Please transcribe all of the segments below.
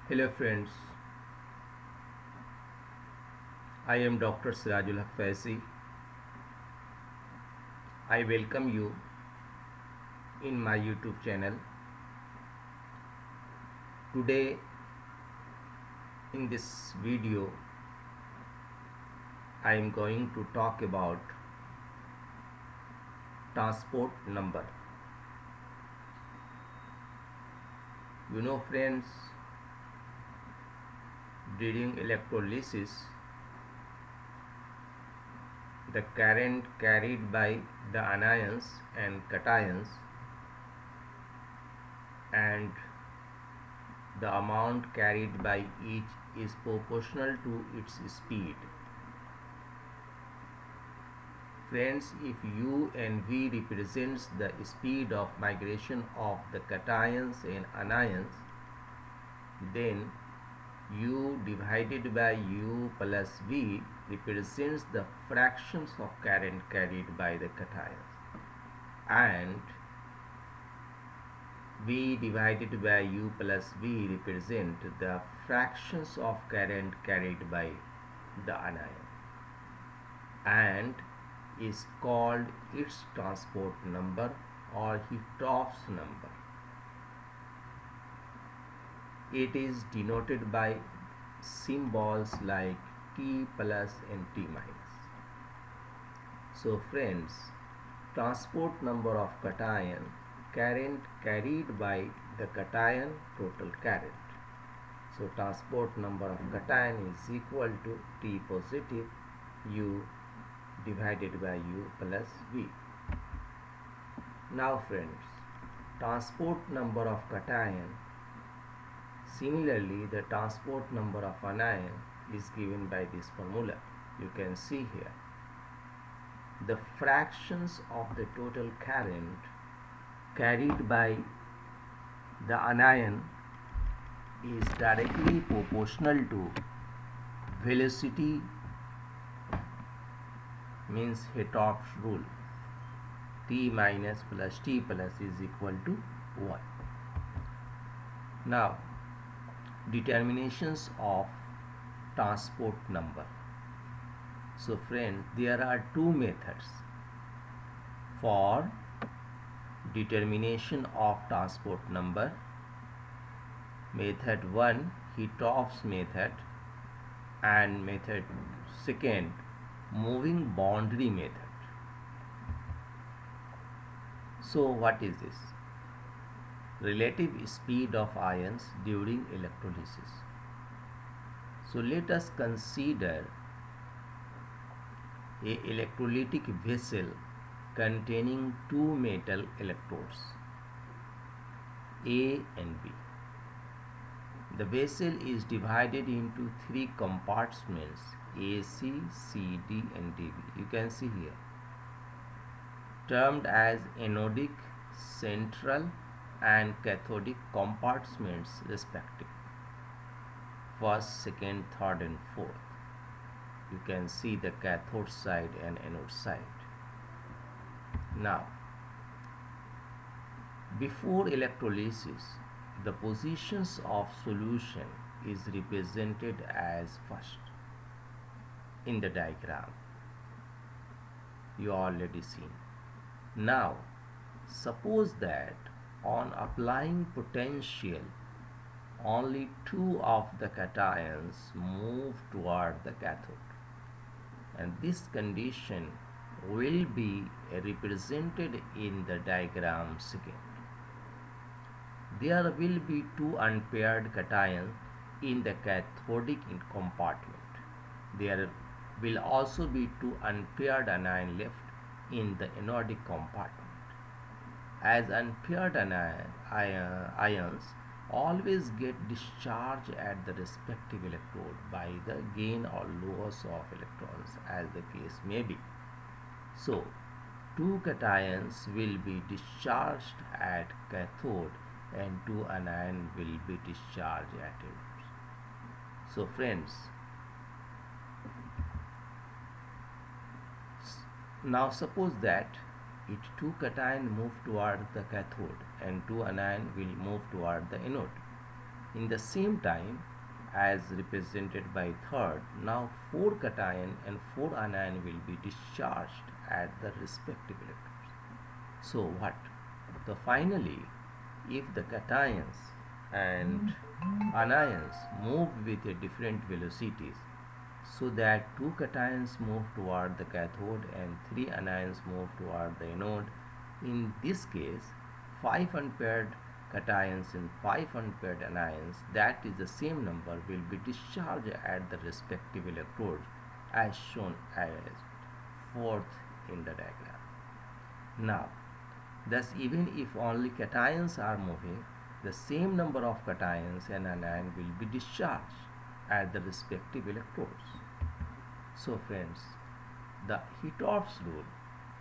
Hello friends, I am Dr. Sirajul Haq. I welcome you in my YouTube channel. Today in this video I am going to talk about transport number. Friends, during electrolysis the current carried by the anions and cations and the amount carried by each is proportional to its speed. Friends, if U and V represents the speed of migration of the cations and anions, then U divided by U plus V represents the fractions of current carried by the cations, and V divided by U plus V represent the fractions of current carried by the anion, and is called its transport number or Hittorff's number. It is denoted by symbols like T plus and T minus. So friends, transport number of cation, current carried by the cation, total current. So transport number of cation is equal to T positive U divided by U plus V. Now friends, transport number of cation, similarly the transport number of anion is given by this formula. You can see here the fractions of the total current carried by the anion is directly proportional to velocity, means Hittorff's rule. T minus plus T plus is equal to 1. Now, determinations of transport number. So friends, there are two methods for determination of transport number. Method 1, Hittorff's method, and method 2, moving boundary method. So what is this? Relative speed of ions during electrolysis. So let us consider a electrolytic vessel containing two metal electrodes A and B. The vessel is divided into three compartments AC, CD and DB. You can see here, termed as anodic, central and cathodic compartments respectively. First, second, third and fourth. You can see the cathode side and anode side. Now, before electrolysis, the positions of solution is represented as first in the diagram you already seen. Now, suppose that on applying potential, only two of the cations move toward the cathode, and this condition will be represented in the diagram second. There will be two unpaired cations in the cathodic compartment. There will also be two unpaired anions left in the anodic compartment. As unpaired ions always get discharged at the respective electrode by the gain or loss of electrons, as the case may be. So, two cations will be discharged at cathode and two anions will be discharged at anode. So friends, now suppose that if two cations move toward the cathode and two anions will move toward the anode. In the same time, as represented by third, now 4 cation and 4 anion will be discharged at the respective electrodes. So what? So finally, if the cations and anions move with a different velocities, so that 2 cations move toward the cathode and 3 anions move toward the anode. In this case, 5 unpaired cations and 5 unpaired anions, that is the same number, will be discharged at the respective electrodes as shown as fourth in the diagram. Now, thus even if only cations are moving, the same number of cations and anion will be discharged at the respective electrodes. So friends, the Hittorff's rule,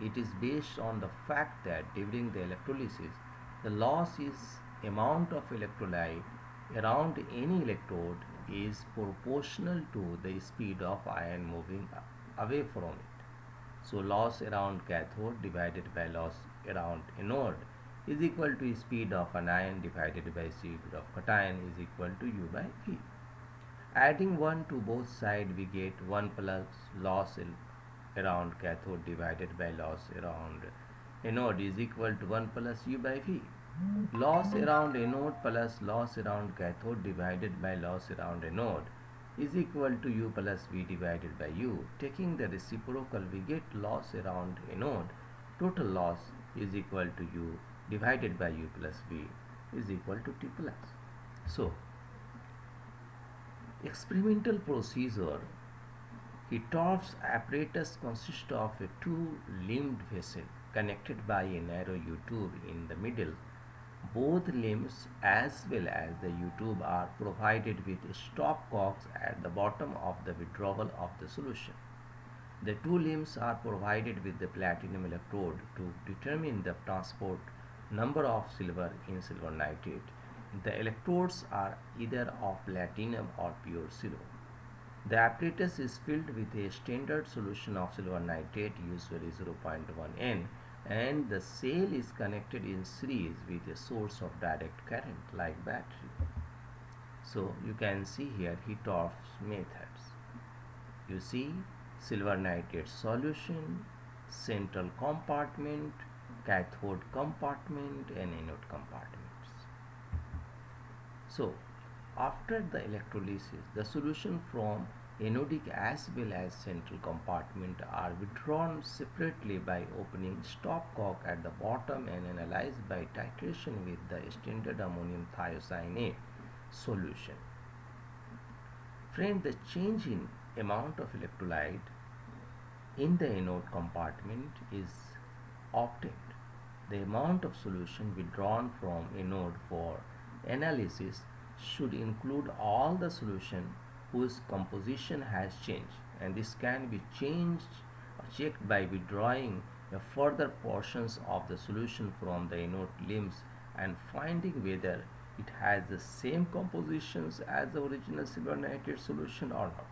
it is based on the fact that during the electrolysis, the loss is amount of electrolyte around any electrode is proportional to the speed of ion moving away from it. So loss around cathode divided by loss around anode is equal to speed of an ion divided by speed of cation is equal to U by V. Adding 1 to both sides, we get 1 plus loss around cathode divided by loss around anode is equal to 1 plus U by V. Loss around anode plus loss around cathode divided by loss around anode is equal to U plus V divided by U. Taking the reciprocal, we get loss around anode. Total loss is equal to U divided by U plus V is equal to T plus. So, experimental procedure, Hittorff's apparatus consists of a two-limbed vessel connected by a narrow U-tube in the middle. Both limbs as well as the U-tube are provided with stopcocks at the bottom of the withdrawal of the solution. The two limbs are provided with the platinum electrode to determine the transport number of silver in silver nitrate. The electrodes are either of platinum or pure silver. The apparatus is filled with a standard solution of silver nitrate, usually 0.1 N, and the cell is connected in series with a source of direct current like battery. So you can see here Hittorff's methods. You see silver nitrate solution, central compartment, cathode compartment and anode compartments. So after the electrolysis, the solution from anodic as well as central compartment are withdrawn separately by opening stopcock at the bottom and analyzed by titration with the standard ammonium thiocyanate solution. Friend, the change in amount of electrolyte in the anode compartment is obtained. The amount of solution withdrawn from anode for analysis should include all the solution whose composition has changed, and this can be changed or checked by withdrawing the further portions of the solution from the anode limbs and finding whether it has the same compositions as the original silver nitrate solution or not.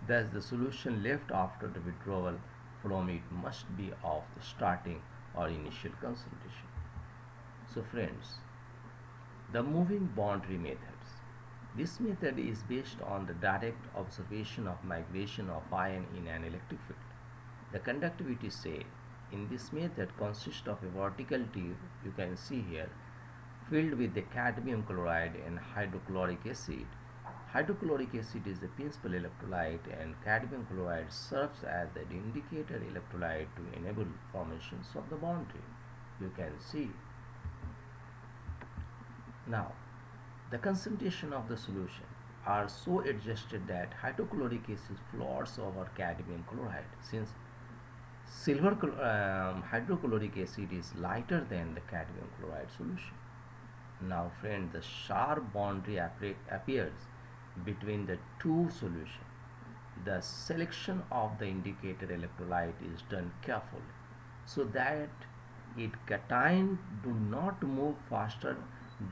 Thus, the solution left after the withdrawal from it must be of the starting or initial concentration. So friends, the moving boundary methods. This method is based on the direct observation of migration of ion in an electric field. The conductivity, say, in this method consists of a vertical tube, you can see here, filled with the cadmium chloride and hydrochloric acid. Hydrochloric acid is the principal electrolyte and cadmium chloride serves as the indicator electrolyte to enable formations of the boundary. You can see. Now, the concentration of the solution are so adjusted that hydrochloric acid floats over cadmium chloride. Since hydrochloric acid is lighter than the cadmium chloride solution. Now friend, the sharp boundary appears between the two solutions. The selection of the indicator electrolyte is done carefully so that its cation do not move faster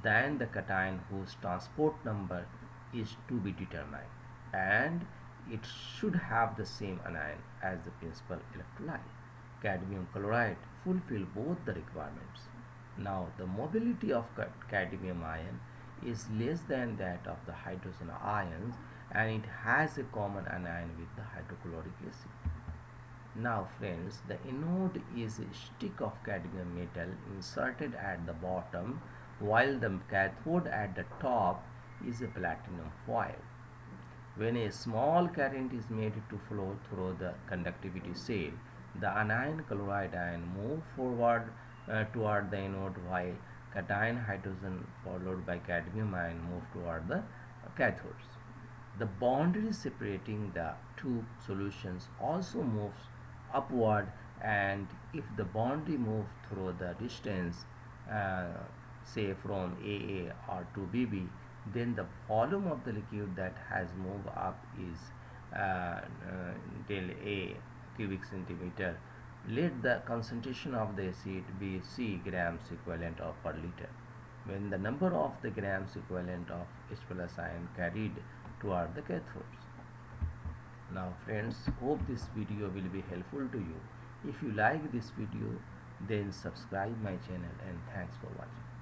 than the cation whose transport number is to be determined, and it should have the same anion as the principal electrolyte. Cadmium chloride fulfill both the requirements. Now the mobility of cadmium ion is less than that of the hydrogen ions, and it has a common anion with the hydrochloric acid. Now friends, the anode is a stick of cadmium metal inserted at the bottom, while the cathode at the top is a platinum foil. When a small current is made to flow through the conductivity cell, the anion chloride ion move forward toward the anode, while cation hydrogen followed by cadmium ion move toward the cathodes. The boundary separating the two solutions also moves upward, and if the boundary moves through the distance, uh, say from AA or to BB, then the volume of the liquid that has moved up is del A cubic centimeter. Let the concentration of the acid be C grams equivalent of per liter, when the number of the grams equivalent of H plus ion carried toward the cathodes. Now friends, hope this video will be helpful to you. If you like this video, then subscribe my channel, and thanks for watching.